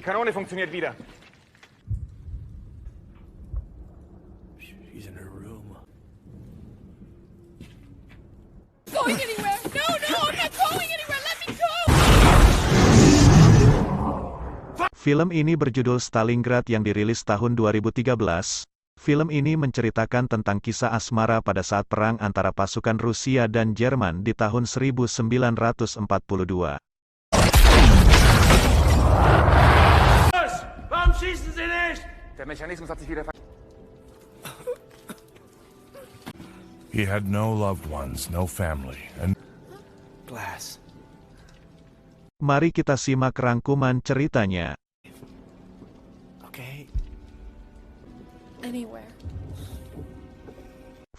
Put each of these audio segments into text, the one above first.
Kanone funktioniert wieder. She's in her room. Going anywhere? No, I'm not going anywhere. Let me go. Film ini berjudul Stalingrad yang dirilis tahun 2013. Film ini menceritakan tentang kisah asmara pada saat perang antara pasukan Rusia dan Jerman di tahun 1942. Warum schießen Sie nicht? Der Mechanismus hat sich wieder He had no loved ones, no family, and Glass. Mari kita simak rangkuman ceritanya. Okay. Anywhere.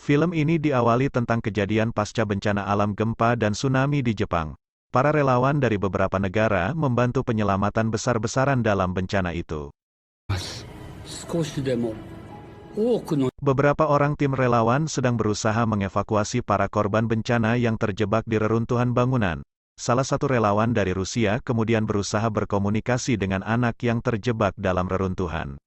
Film ini diawali tentang kejadian pasca bencana alam gempa dan tsunami di Jepang. Para relawan dari beberapa negara membantu penyelamatan besar-besaran dalam bencana itu. Beberapa orang tim relawan sedang berusaha mengevakuasi para korban bencana yang terjebak di reruntuhan bangunan. Salah satu relawan dari Rusia kemudian berusaha berkomunikasi dengan anak yang terjebak dalam reruntuhan.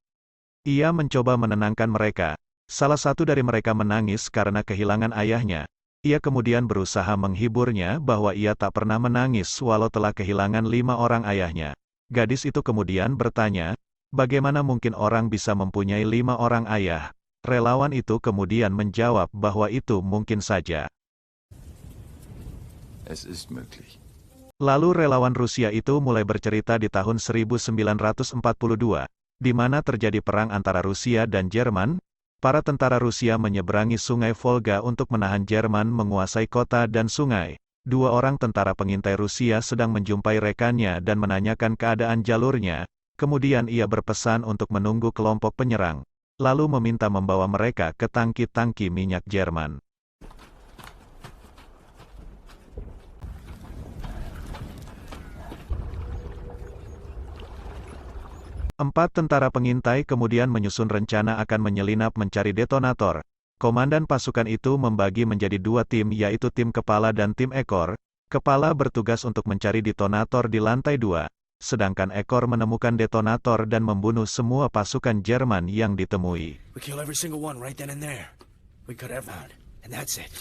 Ia mencoba menenangkan mereka. Salah satu dari mereka menangis karena kehilangan ayahnya. Ia kemudian berusaha menghiburnya bahwa ia tak pernah menangis walau telah kehilangan 5 orang ayahnya. Gadis itu kemudian bertanya, bagaimana mungkin orang bisa mempunyai 5 orang ayah? Relawan itu kemudian menjawab bahwa itu mungkin saja. Es ist möglich. Lalu relawan Rusia itu mulai bercerita di tahun 1942, di mana terjadi perang antara Rusia dan Jerman. Para tentara Rusia menyeberangi sungai Volga untuk menahan Jerman menguasai kota dan sungai. 2 orang tentara pengintai Rusia sedang menjumpai rekannya dan menanyakan keadaan jalurnya. Kemudian ia berpesan untuk menunggu kelompok penyerang, lalu meminta membawa mereka ke tangki-tangki minyak Jerman. Empat tentara pengintai kemudian menyusun rencana akan menyelinap mencari detonator. Komandan pasukan itu membagi menjadi 2 tim, yaitu tim kepala dan tim ekor. Kepala bertugas untuk mencari detonator di lantai 2, sedangkan ekor menemukan detonator dan membunuh semua pasukan Jerman yang ditemui. We kill every single one right then and there. We cut everyone, and that's it.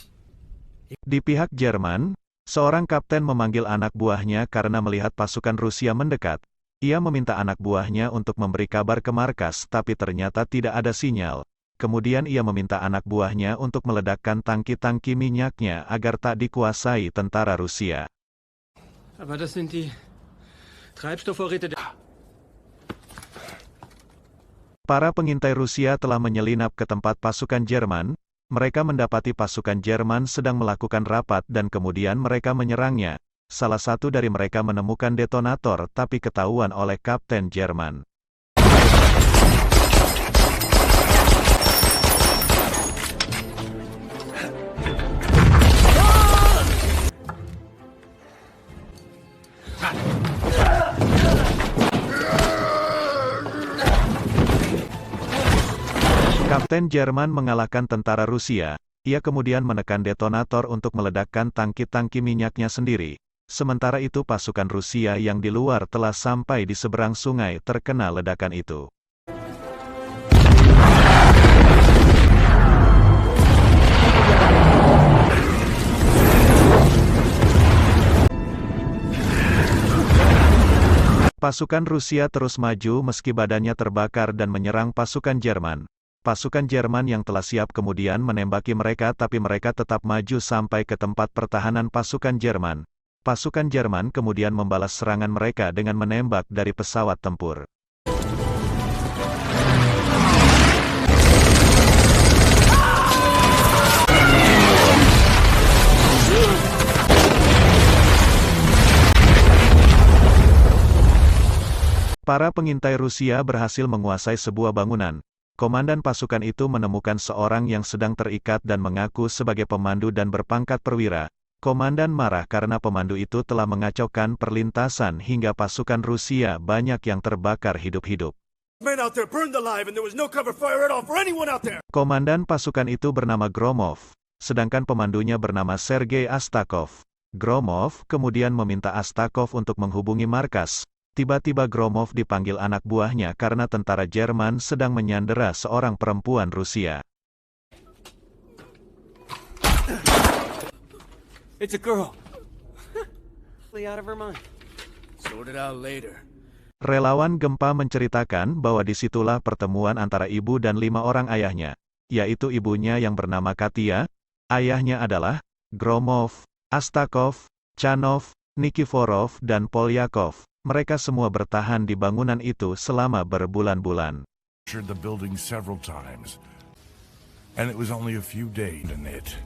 Di pihak Jerman, seorang kapten memanggil anak buahnya karena melihat pasukan Rusia mendekat. Ia meminta anak buahnya untuk memberi kabar ke markas, tapi ternyata tidak ada sinyal. Kemudian ia meminta anak buahnya untuk meledakkan tangki-tangki minyaknya agar tak dikuasai tentara Rusia. Aber das sind die Treibstoffvorräte. Para pengintai Rusia telah menyelinap ke tempat pasukan Jerman. Mereka mendapati pasukan Jerman sedang melakukan rapat dan kemudian mereka menyerangnya. Salah satu dari mereka menemukan detonator tapi ketahuan oleh Kapten Jerman. Kapten Jerman mengalahkan tentara Rusia. Ia kemudian menekan detonator untuk meledakkan tangki-tangki minyaknya sendiri. Sementara itu pasukan Rusia yang di luar telah sampai di seberang sungai terkena ledakan itu. Pasukan Rusia terus maju meski badannya terbakar dan menyerang pasukan Jerman. Pasukan Jerman yang telah siap kemudian menembaki mereka, tapi mereka tetap maju sampai ke tempat pertahanan pasukan Jerman. Pasukan Jerman kemudian membalas serangan mereka dengan menembak dari pesawat tempur. Para pengintai Rusia berhasil menguasai sebuah bangunan. Komandan pasukan itu menemukan seorang yang sedang terikat dan mengaku sebagai pemandu dan berpangkat perwira. Komandan marah karena pemandu itu telah mengacaukan perlintasan hingga pasukan Rusia banyak yang terbakar hidup-hidup. Komandan pasukan itu bernama Gromov, sedangkan pemandunya bernama Sergei Astakov. Gromov kemudian meminta Astakov untuk menghubungi markas, Tiba-tiba Gromov dipanggil anak buahnya karena tentara Jerman sedang menyandera seorang perempuan Rusia. It's a girl. Out of her mind. Sort it out later. Relawan gempa menceritakan bahwa disitulah pertemuan antara ibu dan 5 orang ayahnya, yaitu ibunya yang bernama Katia, ayahnya adalah Gromov, Astakov, Chanov, Nikiforov dan Polyakov. Mereka semua bertahan di bangunan itu selama berbulan-bulan. The building several times, and it was only a few days in it.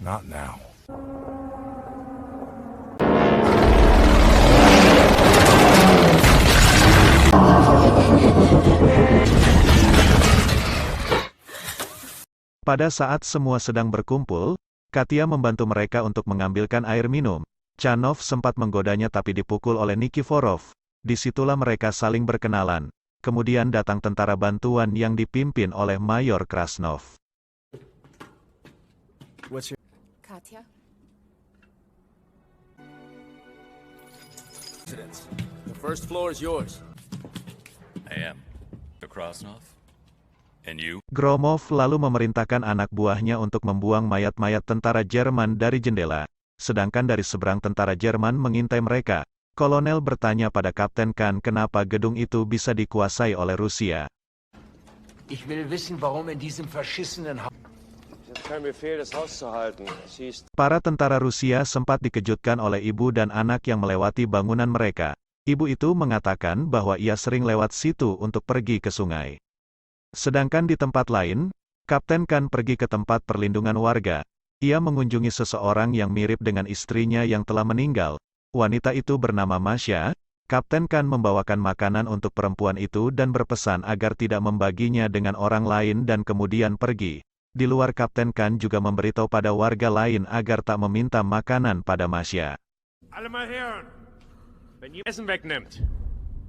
Not now. Pada saat semua sedang berkumpul, Katia membantu mereka untuk mengambilkan air minum. Chanov sempat menggodanya tapi dipukul oleh Nikiforov. Disitulah mereka saling berkenalan. Kemudian datang tentara bantuan yang dipimpin oleh Mayor Krasnov. What's your... Katya? residence? The first floor is yours. I am. The Krasnov? And you? Gromov lalu memerintahkan anak buahnya untuk membuang mayat-mayat tentara Jerman dari jendela. Sedangkan dari seberang tentara Jerman mengintai mereka. Kolonel bertanya pada Kapten Khan kenapa gedung itu bisa dikuasai oleh Rusia. Ich will wissen, warum in diesem verschissenen Haus... Para tentara Rusia sempat dikejutkan oleh ibu dan anak yang melewati bangunan mereka. Ibu itu mengatakan bahwa ia sering lewat situ untuk pergi ke sungai. Sedangkan di tempat lain, Kapten Khan pergi ke tempat perlindungan warga. Ia mengunjungi seseorang yang mirip dengan istrinya yang telah meninggal. Wanita itu bernama Masya. Kapten Khan membawakan makanan untuk perempuan itu dan berpesan agar tidak membaginya dengan orang lain dan kemudian pergi. Di luar Kapten Khan juga memberitahu pada warga lain agar tak meminta makanan pada Masya. Alle mal hören. Wenn ihr Essen wegnimmt,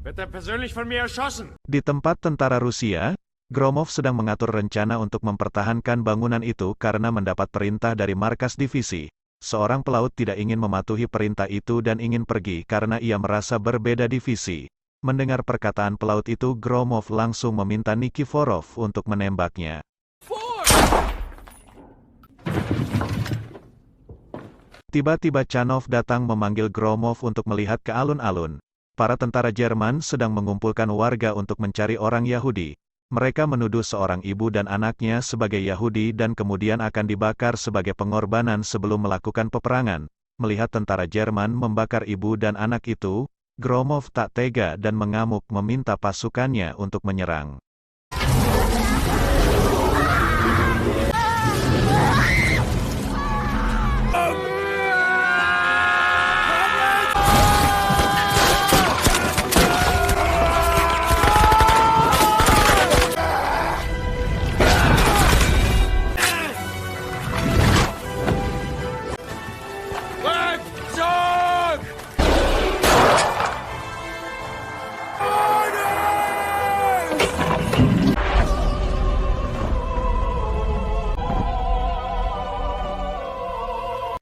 wird persönlich von mir erschossen. Di tempat tentara Rusia, Gromov sedang mengatur rencana untuk mempertahankan bangunan itu karena mendapat perintah dari markas divisi. Seorang pelaut tidak ingin mematuhi perintah itu dan ingin pergi karena ia merasa berbeda divisi. Mendengar perkataan pelaut itu, Gromov langsung meminta Nikiforov untuk menembaknya. Tiba-tiba Chanov datang memanggil Gromov untuk melihat ke alun-alun. Para tentara Jerman sedang mengumpulkan warga untuk mencari orang Yahudi. Mereka menuduh seorang ibu dan anaknya sebagai Yahudi dan kemudian akan dibakar sebagai pengorbanan sebelum melakukan peperangan. Melihat tentara Jerman membakar ibu dan anak itu, Gromov tak tega dan mengamuk meminta pasukannya untuk menyerang.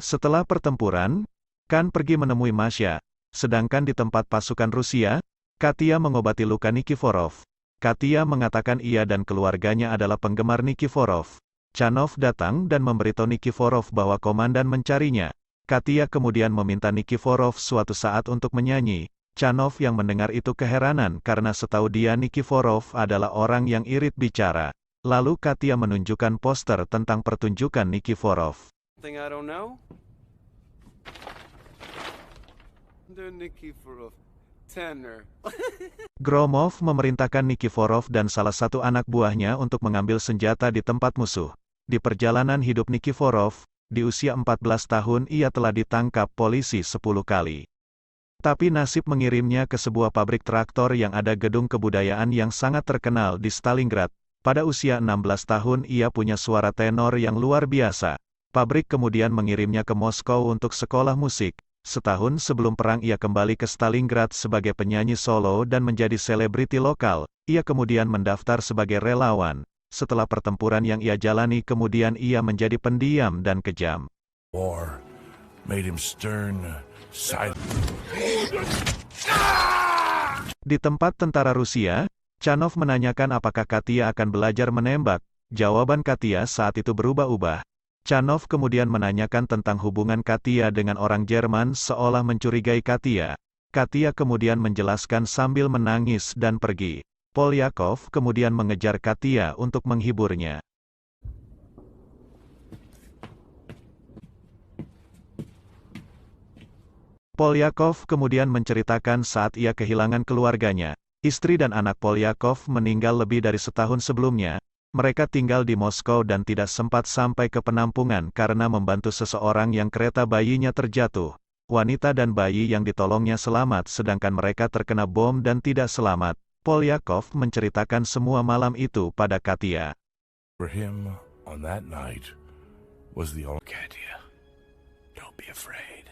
Setelah pertempuran, Khan pergi menemui Masya. Sedangkan di tempat pasukan Rusia, Katia mengobati luka Nikiforov. Katia mengatakan ia dan keluarganya adalah penggemar Nikiforov. Chanov datang dan memberitahu Nikiforov bahwa komandan mencarinya. Katia kemudian meminta Nikiforov suatu saat untuk menyanyi. Chanov yang mendengar itu keheranan karena setahu dia Nikiforov adalah orang yang irit bicara. Lalu Katia menunjukkan poster tentang pertunjukan Nikiforov. Thing I don't know? The Nikiforov tenor. Gromov memerintahkan Nikiforov dan salah satu anak buahnya untuk mengambil senjata di tempat musuh. Di perjalanan hidup Nikiforov, di usia 14 tahun ia telah ditangkap polisi 10 kali. Tapi nasib mengirimnya ke sebuah pabrik traktor yang ada gedung kebudayaan yang sangat terkenal di Stalingrad. Pada usia 16 tahun ia punya suara tenor yang luar biasa. Pabrik kemudian mengirimnya ke Moskow untuk sekolah musik. Setahun sebelum perang ia kembali ke Stalingrad sebagai penyanyi solo dan menjadi selebriti lokal. Ia kemudian mendaftar sebagai relawan. Setelah pertempuran yang ia jalani kemudian ia menjadi pendiam dan kejam. War made him stern, silent. Di tempat tentara Rusia, Chanov menanyakan apakah Katia akan belajar menembak. Jawaban Katia saat itu berubah-ubah. Chanov kemudian menanyakan tentang hubungan Katia dengan orang Jerman seolah mencurigai Katia. Katia kemudian menjelaskan sambil menangis dan pergi. Polyakov kemudian mengejar Katia untuk menghiburnya. Polyakov kemudian menceritakan saat ia kehilangan keluarganya. Istri dan anak Polyakov meninggal lebih dari setahun sebelumnya. Mereka tinggal di Moskow dan tidak sempat sampai ke penampungan karena membantu seseorang yang kereta bayinya terjatuh. Wanita dan bayi yang ditolongnya selamat sedangkan mereka terkena bom dan tidak selamat. Polyakov menceritakan semua malam itu pada Katia. For him, on that night, was the only... Katia, don't be afraid.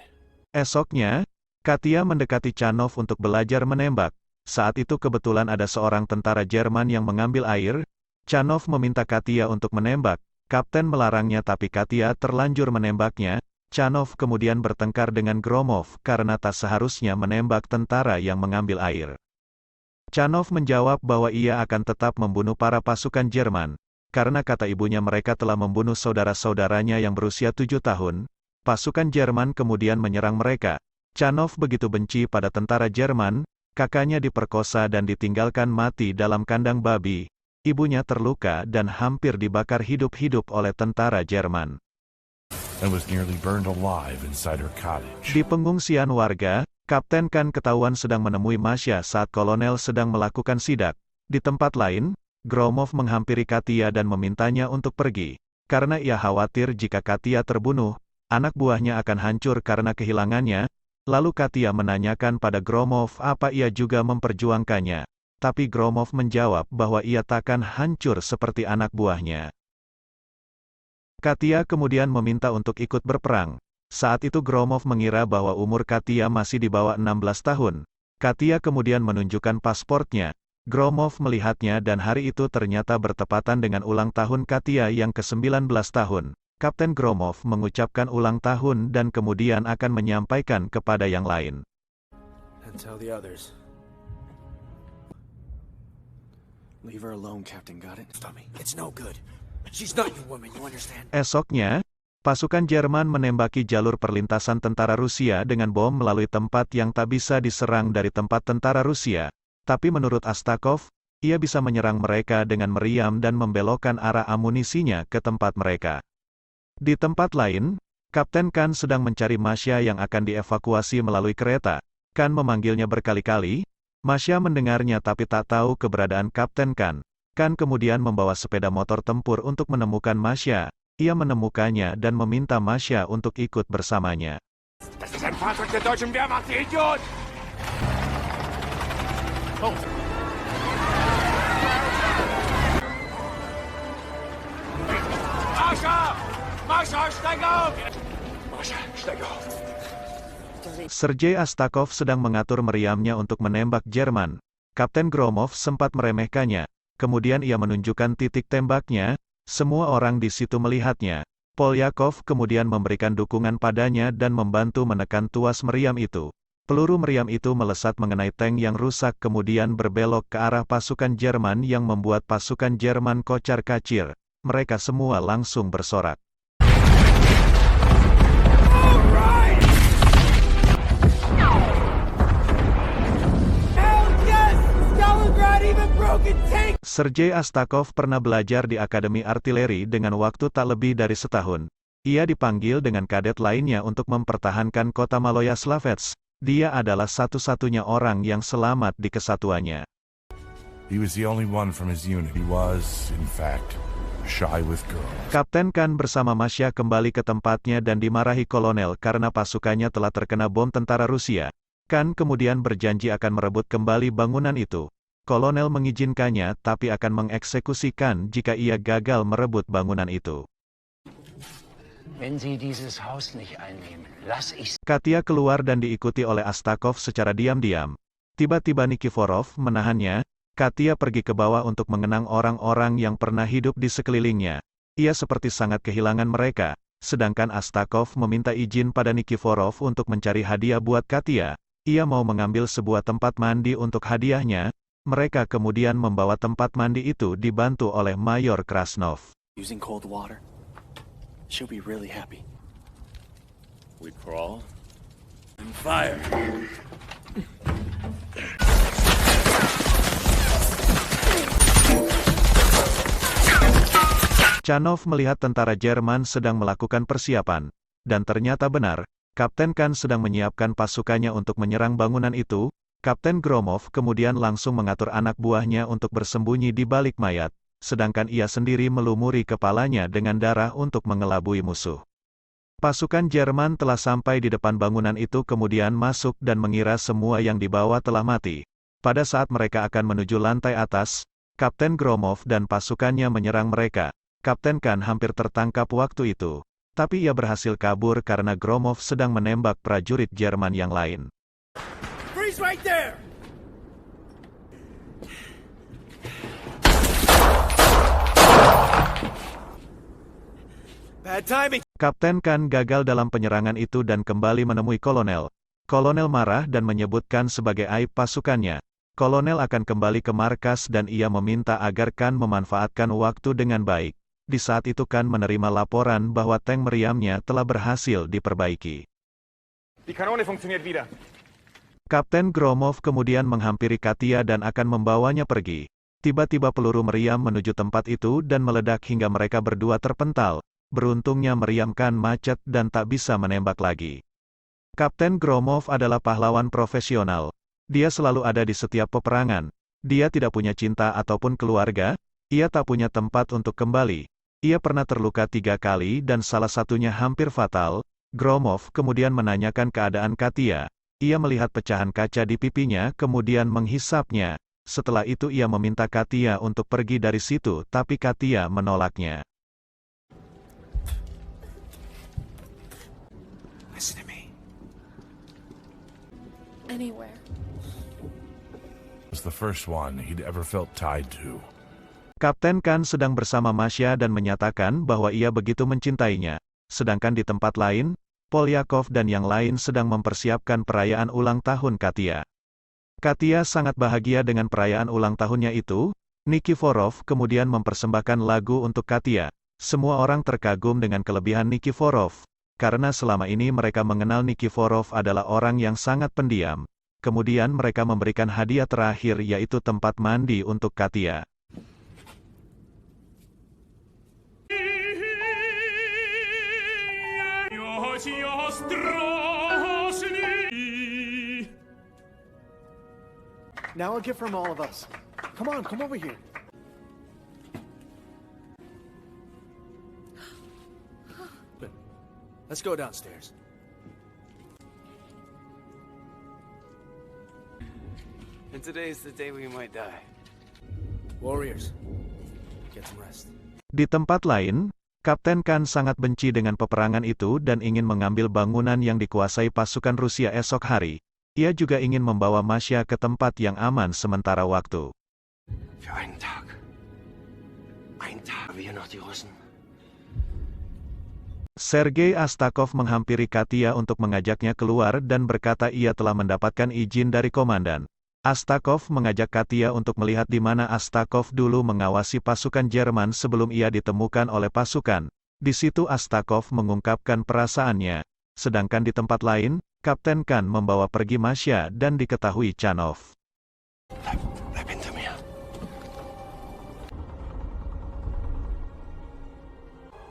Esoknya, Katia mendekati Chanov untuk belajar menembak. Saat itu kebetulan ada seorang tentara Jerman yang mengambil air. Chanov meminta Katia untuk menembak. Kapten melarangnya tapi Katia terlanjur menembaknya. Chanov kemudian bertengkar dengan Gromov karena tak seharusnya menembak tentara yang mengambil air. Chanov menjawab bahwa ia akan tetap membunuh para pasukan Jerman. Karena kata ibunya mereka telah membunuh saudara-saudaranya yang berusia 7 tahun. Pasukan Jerman kemudian menyerang mereka. Chanov begitu benci pada tentara Jerman, kakaknya diperkosa dan ditinggalkan mati dalam kandang babi. Ibunya terluka dan hampir dibakar hidup-hidup oleh tentara Jerman. And was nearly burned alive inside her cottage. Di pengungsian warga, Kapten Khan ketahuan sedang menemui Masya saat kolonel sedang melakukan sidak. Di tempat lain, Gromov menghampiri Katia dan memintanya untuk pergi. Karena ia khawatir jika Katia terbunuh, anak buahnya akan hancur karena kehilangannya. Lalu Katia menanyakan pada Gromov apa ia juga memperjuangkannya. Tapi Gromov menjawab bahwa ia takkan hancur seperti anak buahnya. Katia kemudian meminta untuk ikut berperang. Saat itu Gromov mengira bahwa umur Katia masih di bawah 16 tahun. Katia kemudian menunjukkan pasportnya. Gromov melihatnya dan hari itu ternyata bertepatan dengan ulang tahun Katia yang ke-19 tahun. Kapten Gromov mengucapkan ulang tahun dan kemudian akan menyampaikan kepada yang lain. And tell the others. Leave her alone, Captain. Got it? Stop me. It's no good. She's not your woman, you understand? Esoknya, pasukan Jerman menembaki jalur perlintasan tentara Rusia dengan bom melalui tempat yang tak bisa diserang dari tempat tentara Rusia. Tapi menurut Astakov, ia bisa menyerang mereka dengan meriam dan membelokkan arah amunisinya ke tempat mereka. Di tempat lain, Kapten Khan sedang mencari Masya yang akan dievakuasi melalui kereta. Khan memanggilnya berkali-kali. Masya mendengarnya tapi tak tahu keberadaan Kapten Khan. Khan kemudian membawa sepeda motor tempur untuk menemukan Masya. Ia menemukannya dan meminta Masya untuk ikut bersamanya. Das ist ein Fahrzeug der deutschen Wehrmacht, ihr Idiot! Oh. Mascha! Mascha, steig auf! Mascha, steig auf! Sergei Astakov sedang mengatur meriamnya untuk menembak Jerman. Kapten Gromov sempat meremehkannya. Kemudian ia menunjukkan titik tembaknya. Semua orang di situ melihatnya. Polyakov kemudian memberikan dukungan padanya dan membantu menekan tuas meriam itu. Peluru meriam itu melesat mengenai tank yang rusak kemudian berbelok ke arah pasukan Jerman yang membuat pasukan Jerman kocar-kacir. Mereka semua langsung bersorak. Sergei Astakov pernah belajar di Akademi Artileri dengan waktu tak lebih dari setahun. Ia dipanggil dengan kadet lainnya untuk mempertahankan kota Maloyaslavets. Dia adalah satu-satunya orang yang selamat di kesatuannya. He was the only one from his unit. He was, in fact, shy with girls. Kapten Khan bersama Masya kembali ke tempatnya dan dimarahi kolonel karena pasukannya telah terkena bom tentara Rusia. Khan kemudian berjanji akan merebut kembali bangunan itu. Kolonel mengizinkannya tapi akan mengeksekusikan jika ia gagal merebut bangunan itu. Katia keluar dan diikuti oleh Astakov secara diam-diam. Tiba-tiba Nikiforov menahannya. Katia pergi ke bawah untuk mengenang orang-orang yang pernah hidup di sekelilingnya. Ia seperti sangat kehilangan mereka. Sedangkan Astakov meminta izin pada Nikiforov untuk mencari hadiah buat Katia. Ia mau mengambil sebuah tempat mandi untuk hadiahnya. Mereka kemudian membawa tempat mandi itu dibantu oleh Mayor Krasnov. Using cold water. She'll be really happy. We crawl and fire. Chanov melihat tentara Jerman sedang melakukan persiapan, dan ternyata benar, Kapten Khan sedang menyiapkan pasukannya untuk menyerang bangunan itu. Kapten Gromov kemudian langsung mengatur anak buahnya untuk bersembunyi di balik mayat, sedangkan ia sendiri melumuri kepalanya dengan darah untuk mengelabui musuh. Pasukan Jerman telah sampai di depan bangunan itu kemudian masuk dan mengira semua yang dibawa telah mati. Pada saat mereka akan menuju lantai atas, Kapten Gromov dan pasukannya menyerang mereka. Kapten Khan hampir tertangkap waktu itu, tapi ia berhasil kabur karena Gromov sedang menembak prajurit Jerman yang lain. Freeze right there! Bad timing. Kapten Khan gagal dalam penyerangan itu dan kembali menemui kolonel. Kolonel marah dan menyebutkan sebagai aib pasukannya. Kolonel akan kembali ke markas dan ia meminta agar Khan memanfaatkan waktu dengan baik. Di saat itu Khan menerima laporan bahwa tank meriamnya telah berhasil diperbaiki. Die Kanone funktioniert wieder. Kapten Gromov kemudian menghampiri Katia dan akan membawanya pergi. Tiba-tiba peluru meriam menuju tempat itu dan meledak hingga mereka berdua terpental. Beruntungnya meriam Khan macet dan tak bisa menembak lagi. Kapten Gromov adalah pahlawan profesional. Dia selalu ada di setiap peperangan. Dia tidak punya cinta ataupun keluarga. Ia tak punya tempat untuk kembali. Ia pernah terluka 3 kali dan salah satunya hampir fatal. Gromov kemudian menanyakan keadaan Katia. Ia melihat pecahan kaca di pipinya kemudian menghisapnya. Setelah itu ia meminta Katia untuk pergi dari situ tapi Katia menolaknya. Listen to me. Anywhere. Was the first one he'd ever felt tied to. Kapten Khan sedang bersama Masya dan menyatakan bahwa ia begitu mencintainya. Sedangkan di tempat lain, Polyakov dan yang lain sedang mempersiapkan perayaan ulang tahun Katia. Katia sangat bahagia dengan perayaan ulang tahunnya itu. Nikiforov kemudian mempersembahkan lagu untuk Katia. Semua orang terkagum dengan kelebihan Nikiforov. Karena selama ini mereka mengenal Nikiforov adalah orang yang sangat pendiam. Kemudian mereka memberikan hadiah terakhir yaitu tempat mandi untuk Katia. Now a gift from all of us. Come on, come over here. Good. Let's go downstairs. And today's the day we might die. Warriors, get some rest. Di tempat lain, Kapten Khan sangat benci dengan peperangan itu dan ingin mengambil bangunan yang dikuasai pasukan Rusia esok hari. Ia juga ingin membawa Masya ke tempat yang aman sementara waktu. Für einen Tag. Einen Tag wir noch die Russen. Sergei Astakov menghampiri Katia untuk mengajaknya keluar dan berkata ia telah mendapatkan izin dari komandan. Astakov mengajak Katia untuk melihat di mana Astakov dulu mengawasi pasukan Jerman sebelum ia ditemukan oleh pasukan. Di situ Astakov mengungkapkan perasaannya. Sedangkan di tempat lain, Kapten Khan membawa pergi Masya dan diketahui Chanov. Bleib hinter mir.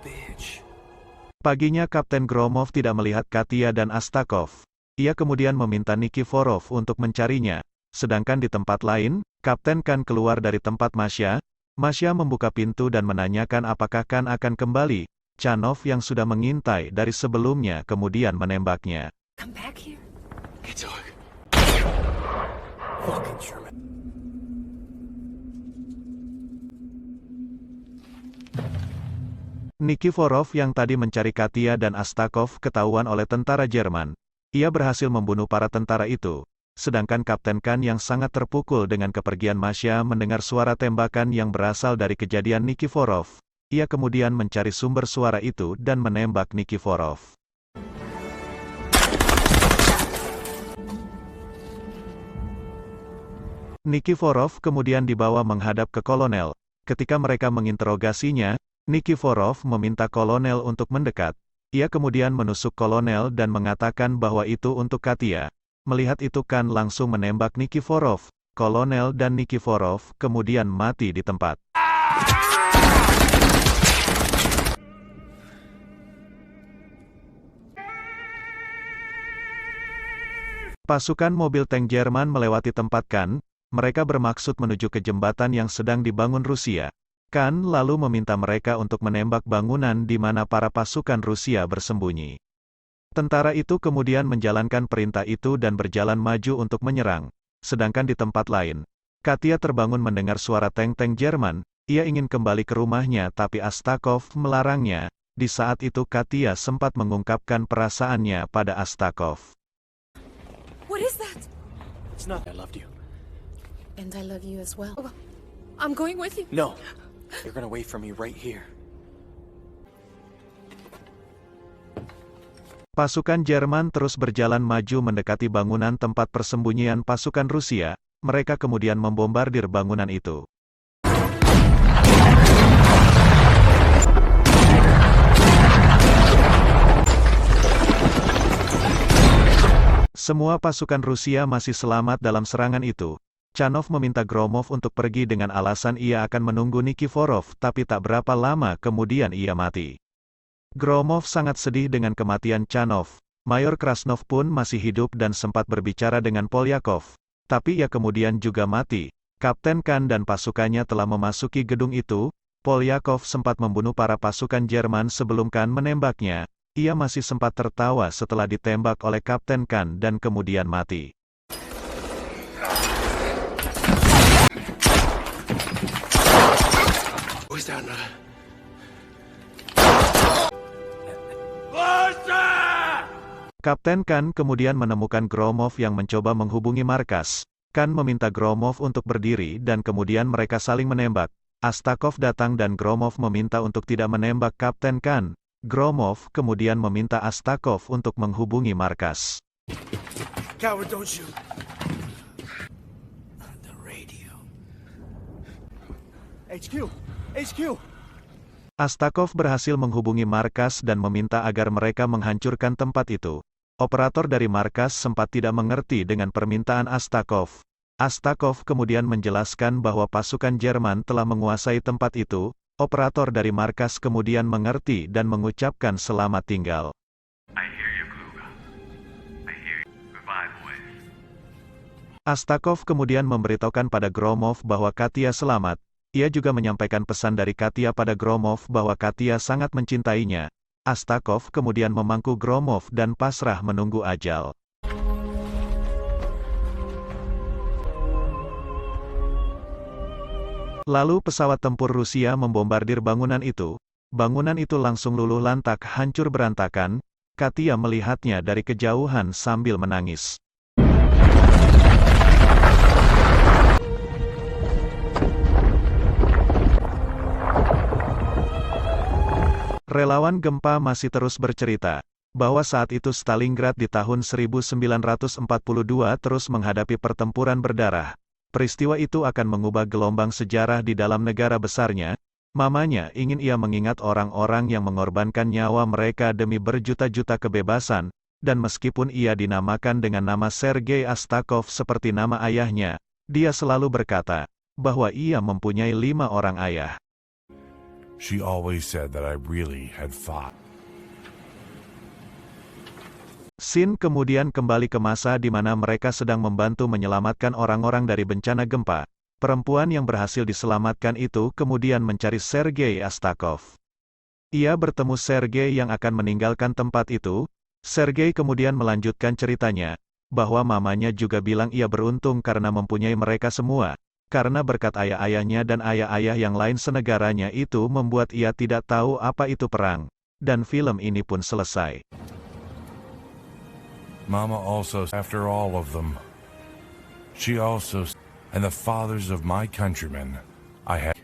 Bitch. Paginya Kapten Gromov tidak melihat Katia dan Astakov. Ia kemudian meminta Nikiforov untuk mencarinya. Sedangkan di tempat lain, Kapten Khan keluar dari tempat Masya. Masya membuka pintu dan menanyakan apakah Khan akan kembali. Chanov yang sudah mengintai dari sebelumnya kemudian menembaknya. Come back here. Geh zurück. Fucking German. Nikiforov yang tadi mencari Katia dan Astakov ketahuan oleh tentara Jerman. Ia berhasil membunuh para tentara itu. Sedangkan Kapten Khan yang sangat terpukul dengan kepergian Masya mendengar suara tembakan yang berasal dari kejadian Nikiforov. Ia kemudian mencari sumber suara itu dan menembak Nikiforov. Nikiforov kemudian dibawa menghadap ke kolonel. Ketika mereka menginterogasinya, Nikiforov meminta kolonel untuk mendekat. Ia kemudian menusuk kolonel dan mengatakan bahwa itu untuk Katya. Melihat itu Khan langsung menembak Nikiforov. Kolonel dan Nikiforov kemudian mati di tempat. Pasukan mobil tank Jerman melewati tempat Khan. Mereka bermaksud menuju ke jembatan yang sedang dibangun Rusia. Khan lalu meminta mereka untuk menembak bangunan di mana para pasukan Rusia bersembunyi. Tentara itu kemudian menjalankan perintah itu dan berjalan maju untuk menyerang. Sedangkan di tempat lain, Katya terbangun mendengar suara tank-tank Jerman. Ia ingin kembali ke rumahnya tapi Astakov melarangnya. Di saat itu Katya sempat mengungkapkan perasaannya pada Astakov. What is that? It's not. I loved you. And I love you as well. I'm going with you. No. You're gonna wait for me right here. Pasukan Jerman terus berjalan maju mendekati bangunan tempat persembunyian pasukan Rusia. Mereka kemudian membombardir bangunan itu. Semua pasukan Rusia masih selamat dalam serangan itu. Chanov meminta Gromov untuk pergi dengan alasan ia akan menunggu Nikiforov, tapi tak berapa lama kemudian ia mati. Gromov sangat sedih dengan kematian Chanov. Mayor Krasnov pun masih hidup dan sempat berbicara dengan Polyakov. Tapi ia kemudian juga mati. Kapten Khan dan pasukannya telah memasuki gedung itu. Polyakov sempat membunuh para pasukan Jerman sebelum Khan menembaknya. Ia masih sempat tertawa setelah ditembak oleh Kapten Khan dan kemudian mati. Kapten Khan kemudian menemukan Gromov yang mencoba menghubungi markas. Khan meminta Gromov untuk berdiri dan kemudian mereka saling menembak. Astakov datang dan Gromov meminta untuk tidak menembak Kapten Khan. Gromov kemudian meminta Astakov untuk menghubungi markas. Coward, don't shoot. The radio. HQ! HQ! Astakov berhasil menghubungi markas dan meminta agar mereka menghancurkan tempat itu. Operator dari markas sempat tidak mengerti dengan permintaan Astakov. Astakov kemudian menjelaskan bahwa pasukan Jerman telah menguasai tempat itu. Operator dari markas kemudian mengerti dan mengucapkan selamat tinggal. Astakov kemudian memberitahukan pada Gromov bahwa Katya selamat. Ia juga menyampaikan pesan dari Katya pada Gromov bahwa Katya sangat mencintainya. Astakov kemudian memangku Gromov dan pasrah menunggu ajal. Lalu pesawat tempur Rusia membombardir bangunan itu. Bangunan itu langsung luluh lantak hancur berantakan. Katya melihatnya dari kejauhan sambil menangis. Relawan gempa masih terus bercerita bahwa saat itu Stalingrad di tahun 1942 terus menghadapi pertempuran berdarah. Peristiwa itu akan mengubah gelombang sejarah di dalam negara besarnya. Mamanya ingin ia mengingat orang-orang yang mengorbankan nyawa mereka demi berjuta-juta kebebasan, dan meskipun ia dinamakan dengan nama Sergei Astakov seperti nama ayahnya, dia selalu berkata bahwa ia mempunyai 5 orang ayah. She always said that I really had fought. Scene kemudian kembali ke masa di mana mereka sedang membantu menyelamatkan orang-orang dari bencana gempa. Perempuan yang berhasil diselamatkan itu kemudian mencari Sergei Astakov. Ia bertemu Sergei yang akan meninggalkan tempat itu. Sergei kemudian melanjutkan ceritanya, bahwa mamanya juga bilang ia beruntung karena mempunyai mereka semua. Karena berkat ayah-ayahnya dan ayah-ayah yang lain senegaranya itu membuat ia tidak tahu apa itu perang. Dan film ini pun selesai. Mama also, after all of them, she also, and the fathers of my countrymen, I had.